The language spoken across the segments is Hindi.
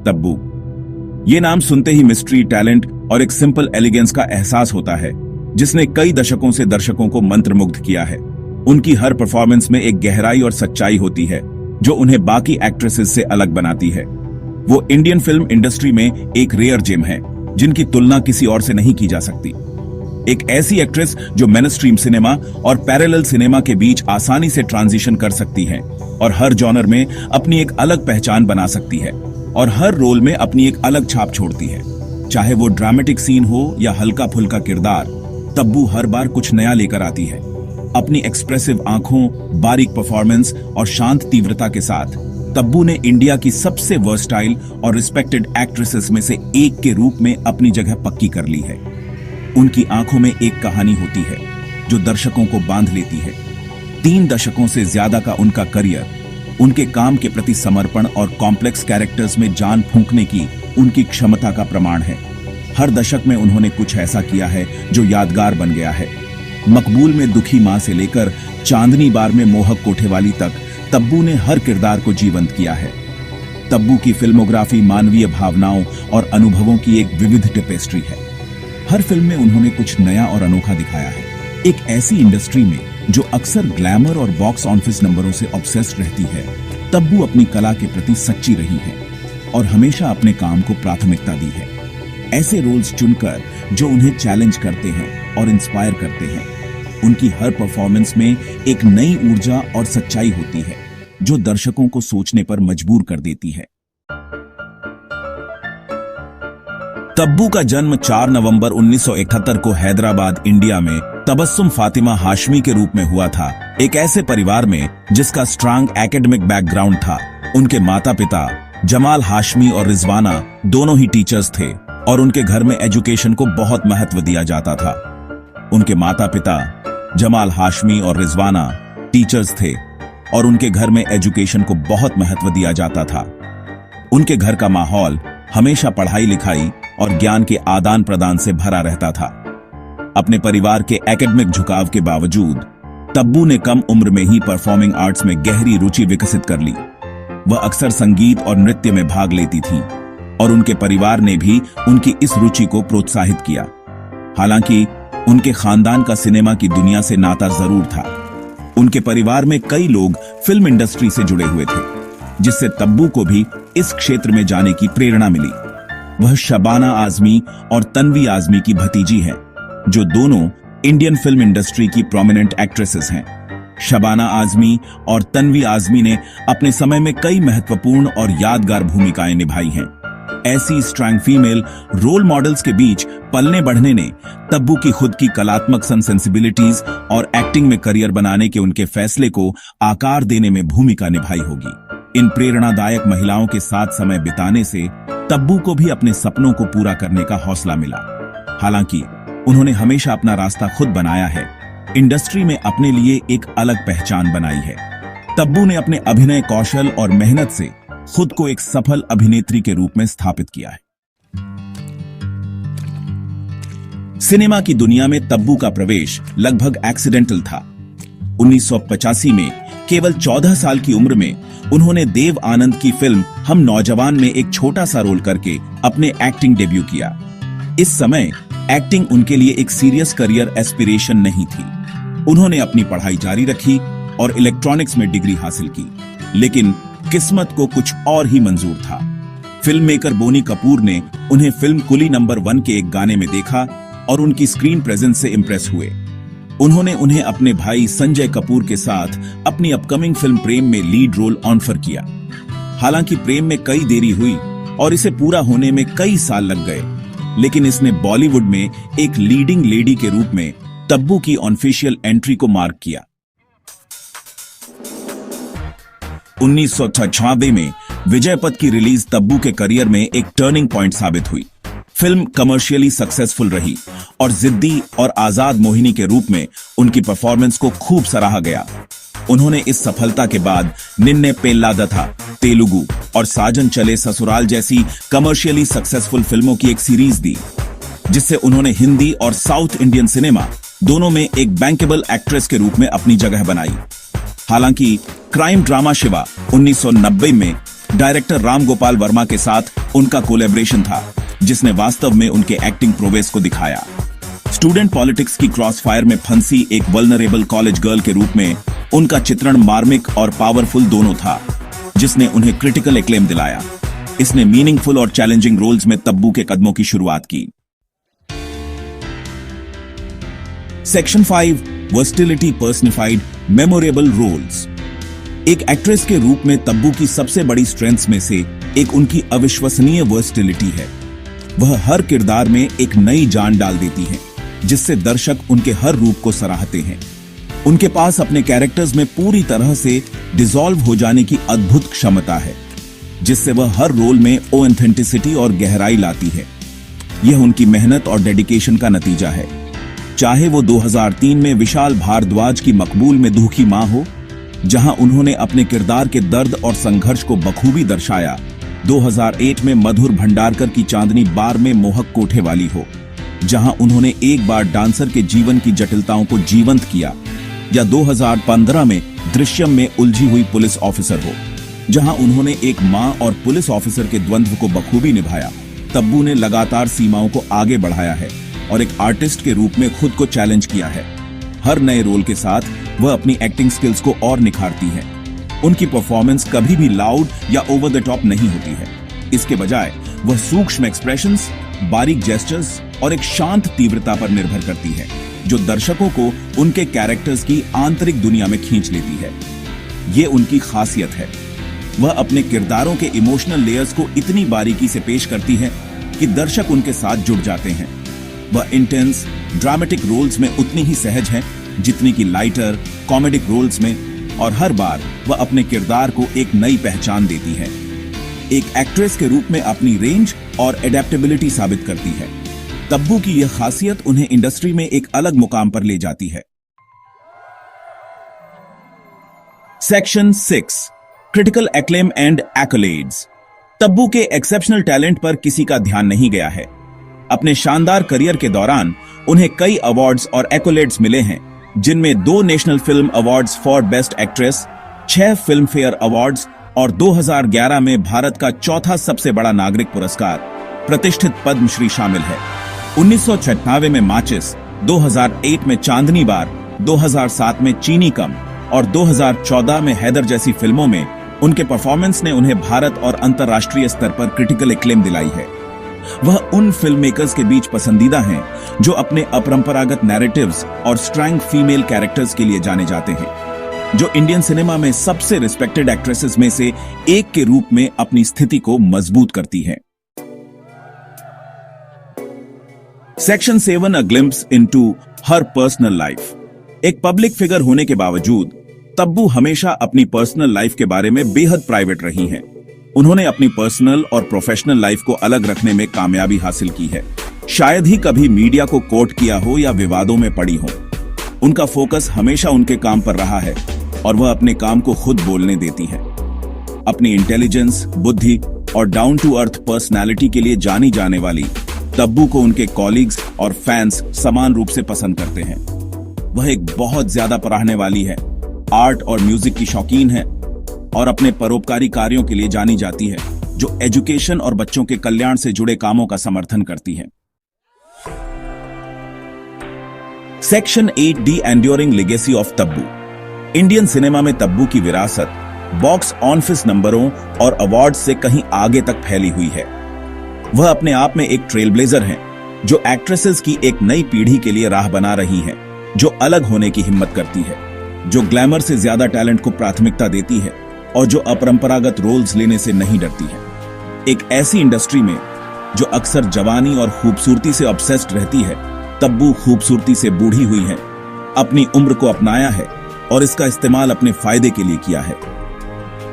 तब्बू। ये नाम सुनते ही मिस्ट्री, टैलेंट और एक सिंपल एलिगेंस का एहसास होता है, जिसने कई दशकों से दर्शकों को मंत्रमुग्ध किया है। उनकी हर परफॉर्मेंस में एक गहराई और सच्चाई होती है जो उन्हें बाकी एक्ट्रेसेस से अलग बनाती है। वो इंडियन फिल्म इंडस्ट्री में एक रेयर जेम है जिनकी तुलना किसी और से नहीं की जा सकती। एक ऐसी एक्ट्रेस जो मेनस्ट्रीम सिनेमा और पैरेलल सिनेमा के बीच आसानी से ट्रांजिशन कर सकती है और हर जॉनर में अपनी एक अलग पहचान बना सकती है और हर रोल में अपनी एक अलग छाप छोड़ती है। चाहे वो ड्रामेटिक सीन हो या हल्का फुल्का किरदार, तब्बू हर बार कुछ नया लेकर आती है। अपनी एक्सप्रेसिव आंखों, बारीक परफॉर्मेंस और शांत तीव्रता के साथ तब्बू ने इंडिया की सबसे वर्सटाइल और रिस्पेक्टेड एक्ट्रेसेस में से एक के रूप में अपनी जगह पक्की कर ली है। उनकी आंखों में एक कहानी होती है जो दर्शकों को बांध लेती है। 3 दशकों से ज्यादा का उनका करियर, उनके काम के प्रति समर्पण और कॉम्प्लेक्स कैरेक्टर्स में जान फूंकने की उनकी क्षमता का प्रमाण है। हर दशक में उन्होंने कुछ ऐसा किया है जो यादगार बन गया है। मकबूल में दुखी मां से लेकर चांदनी बार में मोहक कोठेवाली तक तब्बू ने हर किरदार को जीवंत किया है। तब्बू की फिल्मोग्राफी मानवीय भावनाओं और अनुभवों की एक विविध टेपेस्ट्री है। हर फिल्म में उन्होंने कुछ नया और अनोखा दिखाया है। एक ऐसी इंडस्ट्री में जो अक्सर ग्लैमर और बॉक्स ऑफिस नंबरों से ऑब्सेस्ड रहती है, तब्बू अपनी कला के प्रति सच्ची रही है और हमेशा अपने काम को प्राथमिकता दी है। ऐसे रोल्स चुनकर जो उन्हें चैलेंज करते हैं और इंस्पायर करते हैं। उनकी हर परफॉर्मेंस में एक नई ऊर्जा और सच्चाई होती है जो दर्शकों को सोचने पर मजबूर कर देती है। तब्बू का जन्म 4 नवंबर 1971 को हैदराबाद, इंडिया में तबस्सुम फातिमा हाशमी के रूप में हुआ था। एक ऐसे परिवार में जिसका स्ट्रांग एकेडमिक बैकग्राउंड था। उनके माता पिता जमाल हाशमी और रिजवाना दोनों ही टीचर्स थे और उनके घर में एजुकेशन को बहुत महत्व दिया जाता था। उनके माता पिता जमाल हाशमी और रिजवाना टीचर्स थे और उनके घर में एजुकेशन को बहुत महत्व दिया जाता था। उनके घर का माहौल हमेशा पढ़ाई लिखाई और ज्ञान के आदान प्रदान से भरा रहता था। अपने परिवार के एकेडमिक झुकाव के बावजूद तब्बू ने कम उम्र में ही परफॉर्मिंग आर्ट्स में गहरी रुचि विकसित कर ली। वह अक्सर संगीत और नृत्य में भाग लेती थी और उनके परिवार ने भी उनकी इस रुचि को प्रोत्साहित किया। हालांकि उनके खानदान का सिनेमा की दुनिया से नाता जरूर था। उनके परिवार में कई लोग फिल्म इंडस्ट्री से जुड़े हुए थे, जिससे तब्बू को भी इस क्षेत्र में जाने की प्रेरणा मिली। वह शबाना आजमी और तन्वी आजमी की भतीजी हैं, जो दोनों इंडियन फिल्म इंडस्ट्री की प्रोमिनेंट एक्ट्रेसेस हैं। शबाना आजमी और तन्वी आजमी ने अपने समय में कई महत्वपूर्ण और यादगार भूमिकाएं निभाई हैं। ऐसी स्ट्रांग फीमेल रोल मॉडल्स के बीच पलने बढ़ने ने तब्बू की खुद की कलात्मक सेंसिबिलिटीज और एक्टिंग में करियर बनाने के उनके फैसले को आकार देने में भूमिका निभाई होगी। इन प्रेरणादायक महिलाओं के साथ समय बिताने से तब्बू को भी अपने सपनों को पूरा करने का हौसला मिला। हालांकि उन्होंने हमेशा अपना रास्ता खुद बनाया है, इंडस्ट्री में अपने लिए एक अलग पहचान बनाई है। तब्बू ने अपने अभिनय कौशल और मेहनत से खुद को एक सफल अभिनेत्री के रूप में स्थापित किया है। सिनेमा की दुनिया में तब्बू का प्रवेश लगभग एक्सीडेंटल था। 1985 में केवल 14 साल की उम्र में उन्होंने देव आनंद की फिल्म हम नौजवान में एक छोटा सा रोल करके अपने एक्टिंग डेब्यू किया। इस समय एक्टिंग उनके लिए एक सीरियस करियर एस्पिरेशन नहीं थी। उन्होंने अपनी पढ़ाई जारी रखी और इलेक्ट्रॉनिक्स में डिग्री हासिल की, लेकिन किस्मत को कुछ और ही मंजूर था। फिल्म मेकर बोनी कपूर ने उन्हें फिल्म कुली नंबर 1 के एक गाने में देखा और उनकी स्क्रीन प्रेजेंस से इंप्रेस हुए। उन्होंने उन्हें अपने भाई संजय कपूर के साथ अपनी अपकमिंग फिल्म प्रेम में लीड रोल ऑफर किया। हालांकि प्रेम में कई देरी हुई और इसे पूरा होने में कई साल लग गए, लेकिन इसने बॉलीवुड में एक लीडिंग लेडी के रूप में तब्बू की ऑफिशियल एंट्री को मार्क किया। 1996 में विजयपथ की रिलीज तब्बू के करियर में एक टर्निंग पॉइंट साबित हुई। फिल्म कमर्शियली सक्सेसफुल रही और जिद्दी और आजाद मोहिनी के रूप में उनकी परफॉर्मेंस को खूब सराहा गया। उन्होंने इस सफलता के बाद निन्ने पेल्लादथा, तेलुगु और साजन चले ससुराल जैसी कमर्शियली सक्सेसफुल फिल्मों की एक सीरीज दी, जिससे उन्होंने हिंदी और साउथ इंडियन सिनेमा दोनों में एक बैंकेबल एक्ट्रेस के रूप में अपनी जगह बनाई। हालांकि क्राइम ड्रामा शिवा 1990 में डायरेक्टर राम गोपाल वर्मा के साथ उनका कोलैबोरेशन था, जिसने वास्तव में उनके एक्टिंग प्रोग्रेस को दिखाया। स्टूडेंट पॉलिटिक्स की क्रॉस फायर में फंसी एक वल्नरेबल कॉलेज गर्ल के रूप में उनका चित्रण मार्मिक और पावरफुल दोनों था, जिसने उन्हें क्रिटिकल एक्लेम दिलाया। इसने मीनिंगफुल और चैलेंजिंग रोल्स में तब्बू के कदमों की शुरुआत की। Section 5 versatility personified memorable roles. एक एक्ट्रेस के रूप में तब्बू की सबसे बड़ी स्ट्रेंथ्स में से एक उनकी अविश्वसनीय वर्सटिलिटी है। वह हर किरदार में एक नई जान डाल देती है, जिससे दर्शक उनके हर रूप को सराहते हैं। उनके पास अपने कैरेक्टर्स में पूरी तरह से डिसॉल्व हो जाने की अद्भुत क्षमता है, जिससे वह हर रोल में ऑथेंटिसिटी और गहराई लाती है। यह उनकी मेहनत और डेडिकेशन का नतीजा है। चाहे वो 2003 में विशाल भारद्वाज की मकबूल में दुखी मां हो, जहां उन्होंने अपने किरदार के दर्द और संघर्ष को बखूबी दर्शाया, 2008 में मधुर भंडारकर की चांदनी बार में मोहक कोठे वाली हो, जहां उन्होंने एक बार डांसर के जीवन की जटिलताओं को जीवंत किया, या 2015 में दृश्यम में उलझी हुई पुलिस ऑफिसर हो, जहां उन्होंने एक मां और पुलिस ऑफिसर के द्वंद्व को बखूबी निभाया। तब्बू ने लगातार सीमाओं को आगे बढ़ाया है और एक आर्टिस्ट के रूप में खुद को चैलेंज किया है। हर नए रोल के साथ वह अपनी एक्टिंग स्किल्स को और निखारती है। उनकी परफॉर्मेंस कभी भी लाउड या ओवर द टॉप नहीं होती है। इसके बजाय वह सूक्ष्म एक्सप्रेशंस, बारीक जेस्चर्स और एक शांत तीव्रता पर निर्भर करती है, जो दर्शकों को उनके कैरेक्टर्स की आंतरिक दुनिया में खींच लेती है। ये उनकी खासियत है। वह अपने किरदारों के इमोशनल लेयर्स को इतनी बारीकी से पेश करती है कि दर्शक उनके साथ जुड़ जाते हैं। वह इंटेंस ड्रामेटिक रोल्स में उतनी ही सहज है जितनी कि लाइटर कॉमेडिक रोल्स में, और हर बार वह अपने किरदार को एक नई पहचान देती है। एक एक्ट्रेस के रूप में अपनी रेंज और एडेप्टेबिलिटी साबित करती है। तब्बू की यह खासियत उन्हें इंडस्ट्री में एक अलग मुकाम पर ले जाती है। Section 6 critical acclaim and accolades. Tabu के एक्सेप्शनल टैलेंट पर किसी का ध्यान नहीं गया है। अपने शानदार करियर के दौरान उन्हें कई अवार्ड्स और एक्कोलेड्स मिले हैं, जिनमें 2 national film awards for best actress, 6 film fair awards और 2011 में भारत का चौथा सबसे बड़ा नागरिक पुरस्कार प्रतिष्ठित पद्मश्री शामिल है। 1996 में माचिस, 2001 में चांदनी बार, 2007 में चीनी कम और 2014 में हैदर जैसी फिल्मों में उनके परफॉर्मेंस ने उन्हें भारत और अंतर्राष्ट्रीय स्तर पर क्रिटिकल एक्लेम दिलाई है। वह उन फिल्म मेकर्स के बीच पसंदीदा हैं जो अपने अपरंपरागत नैरेटिव्स और स्ट्रॉन्ग फीमेल कैरेक्टर्स के लिए जाने जाते हैं, जो इंडियन सिनेमा में सबसे रिस्पेक्टेड एक्ट्रेसेस में से एक के रूप में अपनी स्थिति को मजबूत करती हैं। सेक्शन 7 अ ग्लिम्प्स इनटू हर पर्सनल लाइफ। एक पब्लिक फिगर होने के बावजूद तब्बू हमेशा अपनी पर्सनल लाइफ के बारे में बेहद प्राइवेट रही हैं। उन्होंने अपनी पर्सनल और प्रोफेशनल लाइफ को अलग रखने में कामयाबी हासिल की है। शायद ही कभी मीडिया को कोट किया हो या विवादों में पड़ी हो। उनका फोकस हमेशा उनके काम पर रहा है और वह अपने काम को खुद बोलने देती हैं। अपनी इंटेलिजेंस, बुद्धि और डाउन टू अर्थ पर्सनैलिटी के लिए जानी जाने वाली तब्बू को उनके कॉलीग्स और फैंस समान रूप से पसंद करते हैं। वह एक बहुत ज्यादा पराहने वाली है, आर्ट और म्यूजिक की शौकीन है और अपने परोपकारी कार्यों के लिए जानी जाती है, जो एजुकेशन और बच्चों के कल्याण से जुड़े कामों का समर्थन करती है। Section 8 the enduring legacy of Tabu. Indian cinema में तब्बू की विरासत बॉक्स ऑफिस नंबरों और अवार्ड से कहीं आगे तक फैली हुई है। वह अपने आप में एक ट्रेलब्लेजर हैं, जो एक्ट्रेसेस की एक नई पीढ़ी के लिए राह बना रही हैं, जो अलग होने की हिम्मत करती है, जो ग्लैमर से ज्यादा टैलेंट को प्राथमिकता देती है और जो अपरंपरागत रोल्स लेने से नहीं डरती है। एक ऐसी इंडस्ट्री में जो अक्सर जवानी और खूबसूरती से ऑब्सेस्ड रहती है, तब्बू खूबसूरती से बूढ़ी हुई है, अपनी उम्र को अपनाया है और इसका इस्तेमाल अपने फायदे के लिए किया है।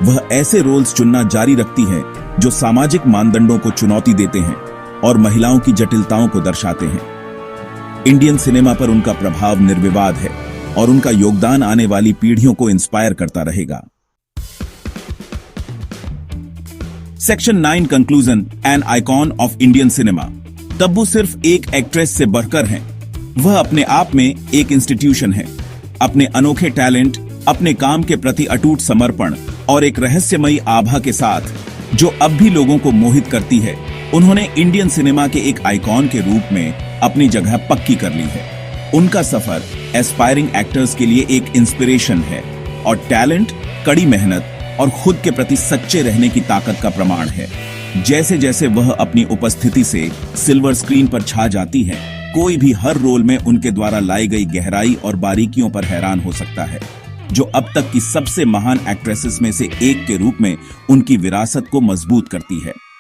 वह ऐसे रोल्स चुनना जारी रखती है जो सामाजिक मानदंडों को चुनौती देते हैं और महिलाओं की जटिलताओं को दर्शाते हैं। इंडियन सिनेमा पर उनका प्रभाव निर्विवाद है और उनका योगदान आने वाली पीढ़ियों को इंस्पायर करता रहेगा। Section 9 conclusion, an icon of Indian cinema. Tabu सिर्फ एक एक्ट्रेस से बढ़कर हैं। वह अपने आप में एक इंस्टीट्यूशन है। अपने अनोखे टैलेंट, अपने काम के प्रति अटूट समर्पण और एक रहस्यमयी आभा के साथ जो अब भी लोगों को मोहित करती है। उन्होंने इंडियन सिनेमा के एक आइकॉन के रूप में अपनी जगह पक्की कर ली है। उनका सफर एस्पायरिंग एक्टर्स के लिए एक इंस्पिरेशन है और टैलेंट, कड़ी मेहनत और खुद के प्रति सच्चे रहने की ताकत का प्रमाण है। जैसे जैसे वह अपनी उपस्थिति से सिल्वर स्क्रीन पर छा जाती है, कोई भी हर रोल में उनके द्वारा लाई गई गहराई और बारीकियों पर हैरान हो सकता है, जो अब तक की सबसे महान एक्ट्रेसेस में से एक के रूप में उनकी विरासत को मजबूत करती है।